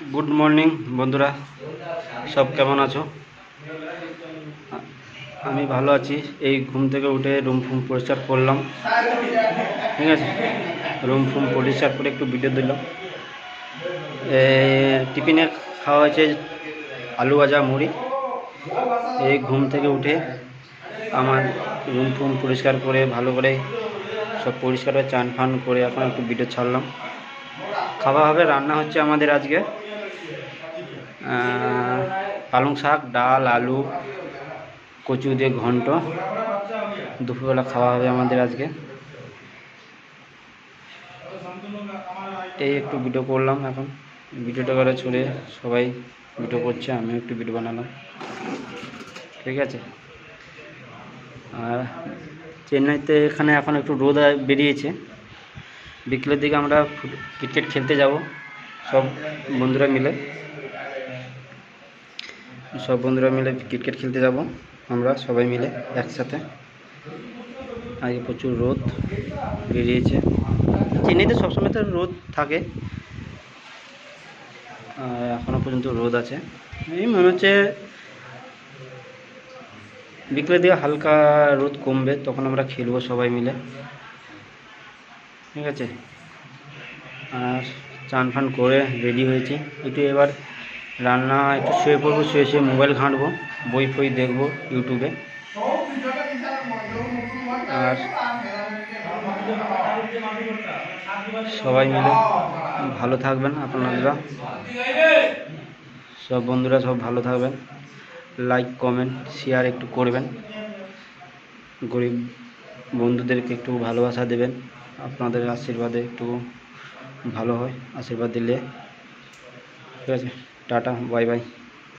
Good morning बंधुरा सब केमन आछो। आमी भालो आছি। এই ঘুম থেকে উঠে রুম ফুম পরিষ্কার করলাম, ঠিক আছে। রুম ফুম পরিষ্কার করে একটু ভিডিও দিলাম। টিফিনে খাওয়া হয়েছে আলু ভাজা মুড়ি। এই ঘুম থেকে উঠে আমার রুম ফুম পরিষ্কার করে ভালো করে সব পরিষ্কার করে চান ফান করে এখন একটু ভিডিও ছাড়লাম। খাওয়া হবে, রান্না হচ্ছে আমাদের আজকে পালং শাক, ডাল, আলু, কচু দিয়ে ঘন্ট। দুপুরবেলা খাওয়া হবে আমাদের আজকে। এই একটু ভিডিও করলাম, এখন ভিডিওটা করে ছড়ে সবাই ভিডিও করছে, আমিও একটু ভিডিও বানালাম, ঠিক আছে। আর চেন্নাইতে এখানে এখন একটু রোদ বেরিয়েছে। বিকেলের দিকে আমরা ক্রিকেট খেলতে যাব সব বন্ধুরা মিলে। ক্রিকেট খেলতে যাব আমরা সবাই মিলে একসাথে। আজকে প্রচুর রোদ বেরিয়েছে। চেন্নাইতে সবসময় তো রোদ থাকে, এখনও পর্যন্ত রোদ আছে। এই মনে হচ্ছে বিকেলের দিকে হালকা রোদ কমবে, তখন আমরা খেলবো সবাই মিলে, ঠিক আছে। আর চান ফান করে রেডি হয়েছি, একটু এবার রান্না একটু শুয়ে পড়বো, শুয়ে মোবাইল ঘাঁটবো, বই ফই দেখবো ইউটিউবে। আর সবাই মিলে ভালো থাকবেন আপনারা, সব বন্ধুরা সব ভালো থাকবেন। লাইক কমেন্ট শেয়ার একটু করবেন, গরিব বন্ধুদেরকে একটু ভালোবাসা দেবেন। আপনাদের আশীর্বাদে একটু ভালো হয়, আশীর্বাদ দিলে, ঠিক আছে। Tata, bye bye.